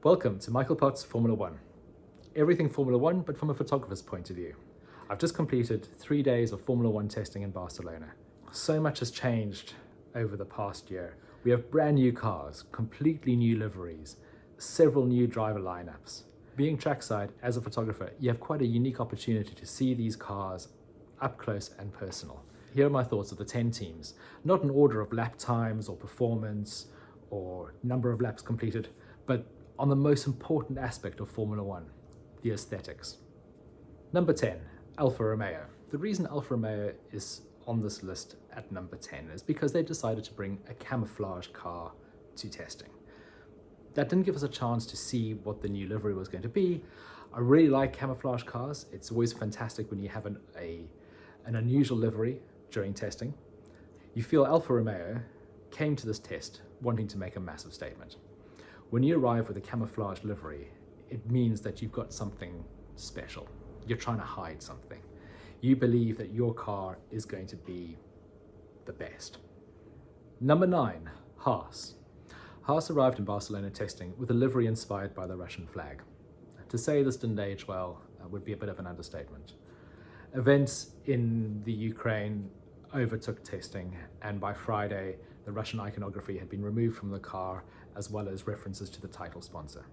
Welcome to Michael Potts Formula One. Everything Formula One, but from a photographer's point of view. I've just completed 3 days of Formula One testing in Barcelona. So much has changed over the past year. We have brand new cars, completely new liveries, several new driver lineups. Being trackside as a photographer, you have quite a unique opportunity to see these cars up close and personal. Here are my thoughts of the 10 teams, not in order of lap times or performance or number of laps completed, but on the most important aspect of Formula One, the aesthetics. Number 10, Alfa Romeo. The reason Alfa Romeo is on this list at number 10 is because they decided to bring a camouflage car to testing. That didn't give us a chance to see what the new livery was going to be. I really like camouflage cars. It's always fantastic when you have an unusual livery during testing. You feel Alfa Romeo came to this test wanting to make a massive statement. When you arrive with a camouflage livery, it means that you've got something special. You're trying to hide something. You believe that your car is going to be the best. Number 9, Haas. Haas arrived in Barcelona testing with a livery inspired by the Russian flag. To say this didn't age well would be a bit of an understatement. Events in the Ukraine overtook testing, and by Friday, the Russian iconography had been removed from the car, as well as references to the title sponsor.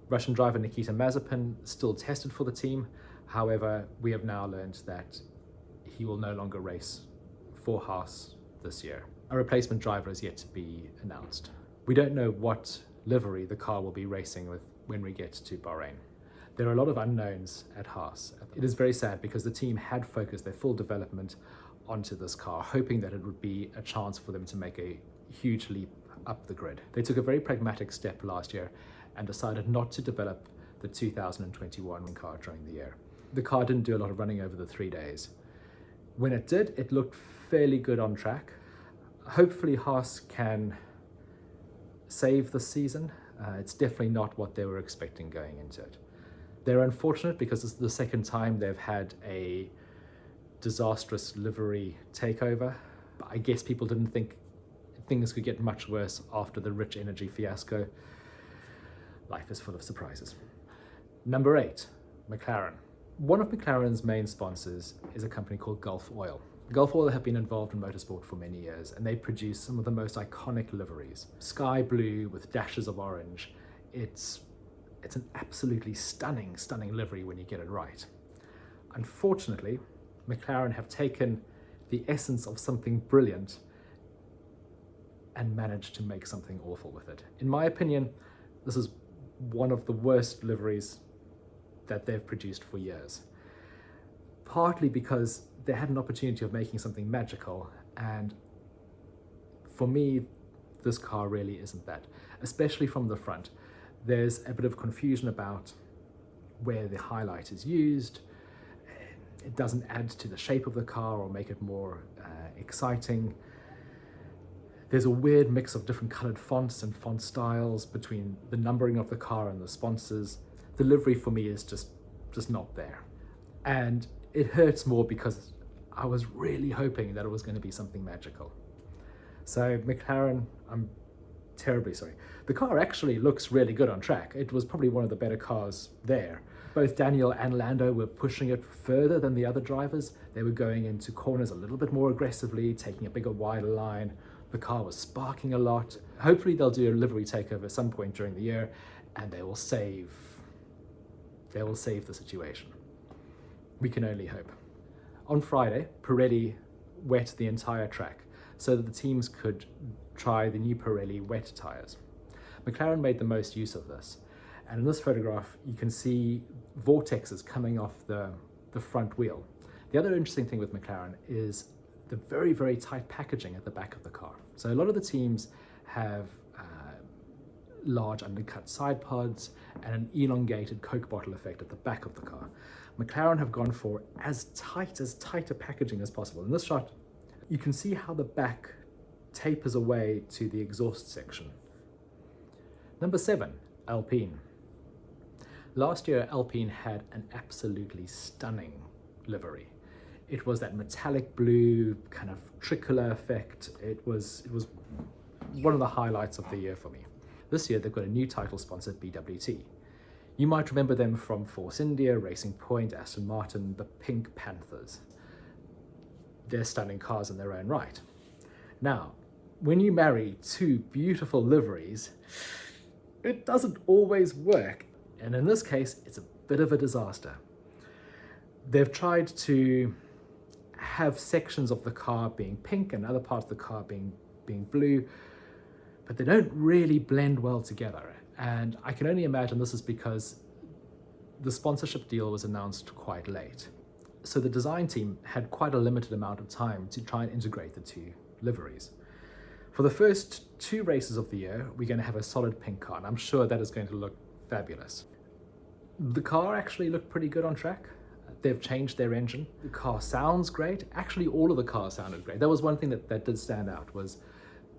Russian driver Nikita Mazepin still tested for the team. However, we have now learned that he will no longer race for Haas this year. A replacement driver is yet to be announced. We don't know what livery the car will be racing with when we get to Bahrain. There are a lot of unknowns at Haas. It is very sad because the team had focused their full development onto this car, hoping that it would be a chance for them to make a huge leap up the grid. They took a very pragmatic step last year and decided not to develop the 2021 car during the year. The car didn't do a lot of running over the 3 days. When it did, it looked fairly good on track. Hopefully Haas can save the season. It's definitely not what they were expecting going into it. They're unfortunate because it's the second time they've had a disastrous livery takeover. But I guess people didn't think things could get much worse after the Rich Energy fiasco. Life is full of surprises. Number 8, McLaren. One of McLaren's main sponsors is a company called Gulf Oil. Gulf Oil have been involved in motorsport for many years, and they produce some of the most iconic liveries. Sky blue with dashes of orange. It's an absolutely stunning livery when you get it right. Unfortunately, McLaren have taken the essence of something brilliant and managed to make something awful with it. In my opinion, this is one of the worst liveries that they've produced for years. Partly because they had an opportunity of making something magical, and for me, this car really isn't that, especially from the front. There's a bit of confusion about where the highlight is used. It doesn't add to the shape of the car or make it more exciting. There's a weird mix of different colored fonts and font styles between the numbering of the car and the sponsors. The livery for me is just not there. And it hurts more because I was really hoping that it was going to be something magical. So McLaren, I'm terribly sorry. The car actually looks really good on track. It was probably one of the better cars there. Both Daniel and Lando were pushing it further than the other drivers. They were going into corners a little bit more aggressively, taking a bigger, wider line. The car was sparking a lot. Hopefully they'll do a livery takeover at some point during the year, and they will save the situation. We can only hope. On Friday, Pirelli wet the entire track so that the teams could try the new Pirelli wet tyres. McLaren made the most use of this. And in this photograph, you can see vortexes coming off the front wheel. The other interesting thing with McLaren is the very, very tight packaging at the back of the car. So a lot of the teams have large undercut side pods and an elongated Coke bottle effect at the back of the car. McLaren have gone for as tight a packaging as possible. In this shot, you can see how the back tapers away to the exhaust section. Number 7, Alpine. Last year, Alpine had an absolutely stunning livery. It was that metallic blue kind of tricolor effect. It was one of the highlights of the year for me. This year they've got a new title sponsor, BWT. You might remember them from Force India, Racing Point, Aston Martin, the Pink Panthers. They're stunning cars in their own right. Now, when you marry two beautiful liveries, it doesn't always work. And in this case, it's a bit of a disaster. They've tried to have sections of the car being pink and other parts of the car being blue, but they don't really blend well together. And I can only imagine this is because the sponsorship deal was announced quite late. So the design team had quite a limited amount of time to try and integrate the two liveries. For the first 2 races of the year, we're going to have a solid pink car, and I'm sure that is going to look fabulous. The car actually looked pretty good on track. They've changed their engine. The car sounds great. Actually, all of the cars sounded great. That was one thing that did stand out, was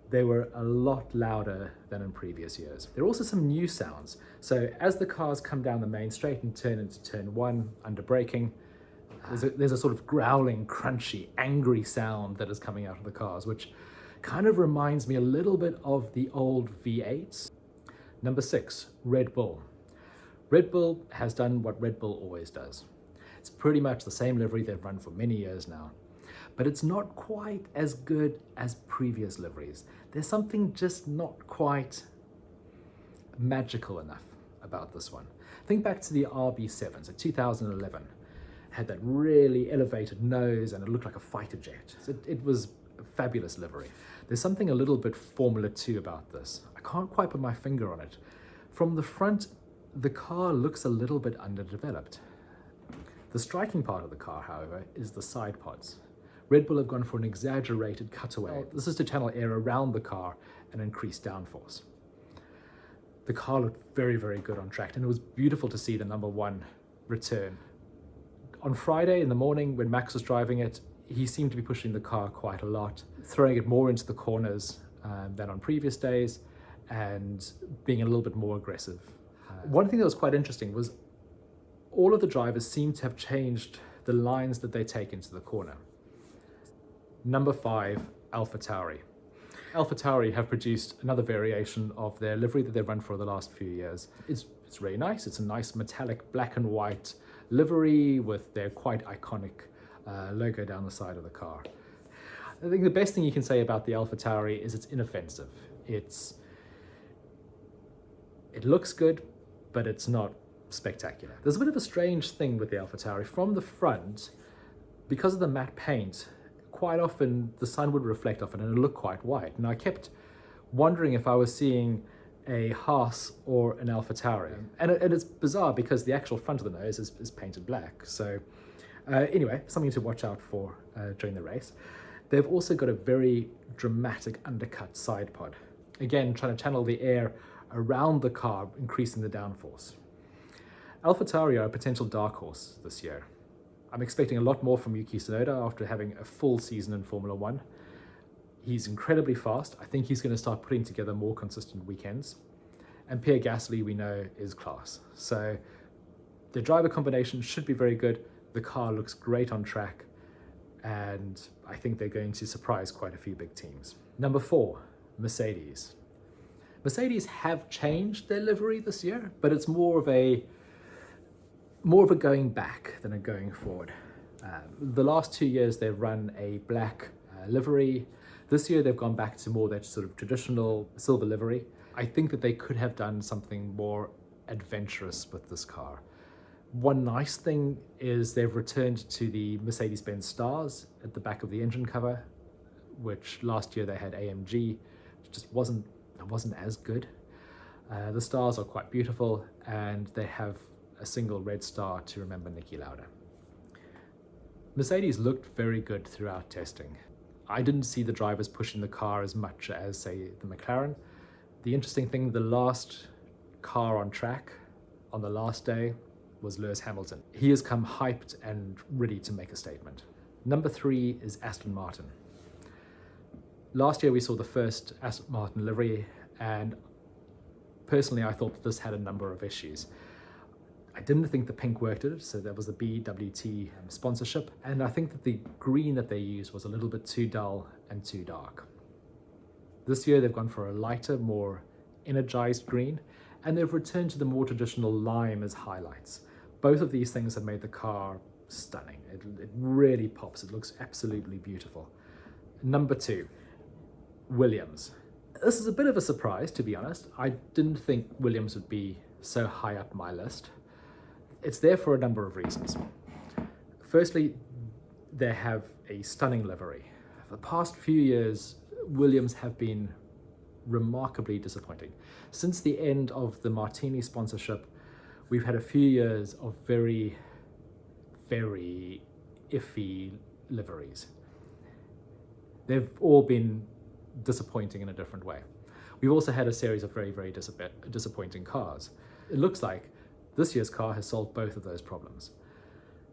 they were a lot louder than in previous years. There are also some new sounds. So as the cars come down the main straight and turn into turn 1 under braking, there's a sort of growling, crunchy, angry sound that is coming out of the cars, which kind of reminds me a little bit of the old V8s. Number 6, Red Bull. Red Bull has done what Red Bull always does. It's pretty much the same livery they've run for many years now, but it's not quite as good as previous liveries. There's something just not quite magical enough about this one. Think back to the RB7, so 2011. Had that really elevated nose and it looked like a fighter jet. So it was a fabulous livery. There's something a little bit Formula 2 about this. I can't quite put my finger on it. From the front, the car looks a little bit underdeveloped. The striking part of the car, however, is the side pods. Red Bull have gone for an exaggerated cutaway. This is to channel air around the car and increase downforce. The car looked very, very good on track, and it was beautiful to see the number 1 return. On Friday in the morning, when Max was driving it, he seemed to be pushing the car quite a lot, throwing it more into the corners than on previous days, and being a little bit more aggressive. One thing that was quite interesting was all of the drivers seem to have changed the lines that they take into the corner. Number 5, AlphaTauri. AlphaTauri have produced another variation of their livery that they've run for the last few years. It's really nice. It's a nice metallic black and white livery with their quite iconic logo down the side of the car. I think the best thing you can say about the AlphaTauri is it's inoffensive. It looks good, but it's not spectacular. There's a bit of a strange thing with the AlphaTauri. From the front, because of the matte paint, quite often the sun would reflect off it and it looked quite white. And I kept wondering if I was seeing a Haas or an AlphaTauri. And it's bizarre because the actual front of the nose is painted black. So anyway, something to watch out for during the race. They've also got a very dramatic undercut side pod. Again, trying to channel the air around the car, increasing the downforce. AlphaTauri are a potential dark horse this year. I'm expecting a lot more from Yuki Tsunoda after having a full season in Formula 1. He's incredibly fast. I think he's going to start putting together more consistent weekends. And Pierre Gasly, we know, is class. So the driver combination should be very good. The car looks great on track. And I think they're going to surprise quite a few big teams. Number 4, Mercedes. Mercedes have changed their livery this year, but it's more of a going back than a going forward. The last 2 years they've run a black livery. This year they've gone back to more that sort of traditional silver livery. I think that they could have done something more adventurous with this car. One nice thing is they've returned to the Mercedes-Benz stars at the back of the engine cover, which last year they had AMG, which just wasn't as good. The stars are quite beautiful, and they have a single red star to remember Niki Lauda. Mercedes looked very good throughout testing. I didn't see the drivers pushing the car as much as, say, the McLaren. The interesting thing, the last car on track on the last day was Lewis Hamilton. He has come hyped and ready to make a statement. Number 3 is Aston Martin. Last year we saw the first Aston Martin livery, and personally I thought that this had a number of issues. I didn't think the pink worked at it, so that was the BWT sponsorship, and I think that the green that they used was a little bit too dull and too dark. This year they've gone for a lighter, more energized green, and they've returned to the more traditional lime as highlights. Both of these things have made the car stunning. It really pops. It looks absolutely beautiful. Number 2, Williams. This is a bit of a surprise, to be honest. I didn't think Williams would be so high up my list. It's there for a number of reasons. Firstly, they have a stunning livery. For the past few years, Williams have been remarkably disappointing. Since the end of the Martini sponsorship, we've had a few years of very, very iffy liveries. They've all been disappointing in a different way. We've also had a series of very, very disappointing cars. It looks like this year's car has solved both of those problems.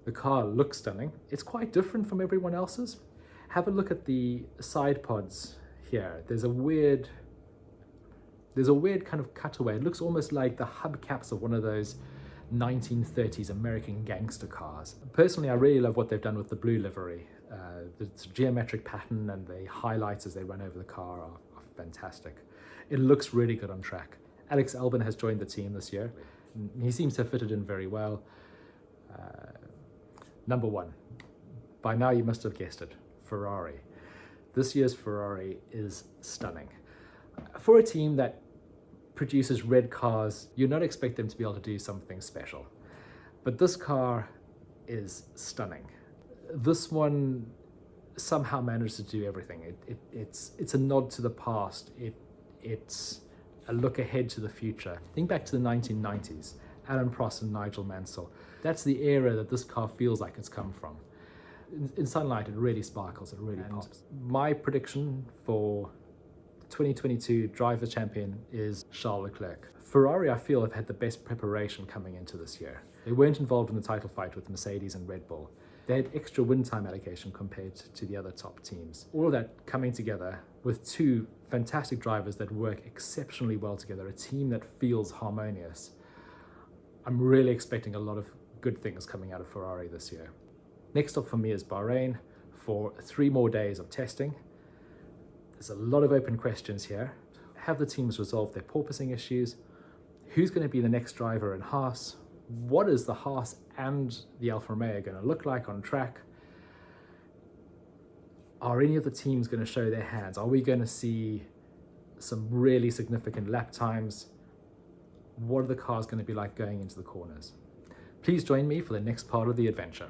The car looks stunning. It's quite different from everyone else's. Have a look at the side pods here. There's a weird kind of cutaway. It looks almost like the hubcaps of one of those 1930s American gangster cars. Personally, I really love what they've done with the blue livery. The geometric pattern and the highlights as they run over the car are fantastic. It looks really good on track. Alex Albon has joined the team this year. He seems to have fitted in very well. Number 1, by now you must have guessed it, Ferrari. This year's Ferrari is stunning. For a team that produces red cars, you'd not expect them to be able to do something special. But this car is stunning. This one somehow managed to do everything. It's a nod to the past. It's a look ahead to the future. Think back to the 1990s, Alain Prost and Nigel Mansell. That's the era that this car feels like it's come from. In sunlight, it really sparkles, it really pops. My prediction for 2022 driver champion is Charles Leclerc. Ferrari, I feel, have had the best preparation coming into this year. They weren't involved in the title fight with Mercedes and Red Bull. They had extra win time allocation compared to the other top teams. All of that coming together with 2 fantastic drivers that work exceptionally well together, a team that feels harmonious. I'm really expecting a lot of good things coming out of Ferrari this year. Next up for me is Bahrain for 3 more days of testing. There's a lot of open questions here. Have the teams resolved their porpoising issues? Who's going to be the next driver in Haas? What is the Haas and the Alfa Romeo going to look like on track? Are any of the teams going to show their hands? Are we going to see some really significant lap times? What are the cars going to be like going into the corners? Please join me for the next part of the adventure.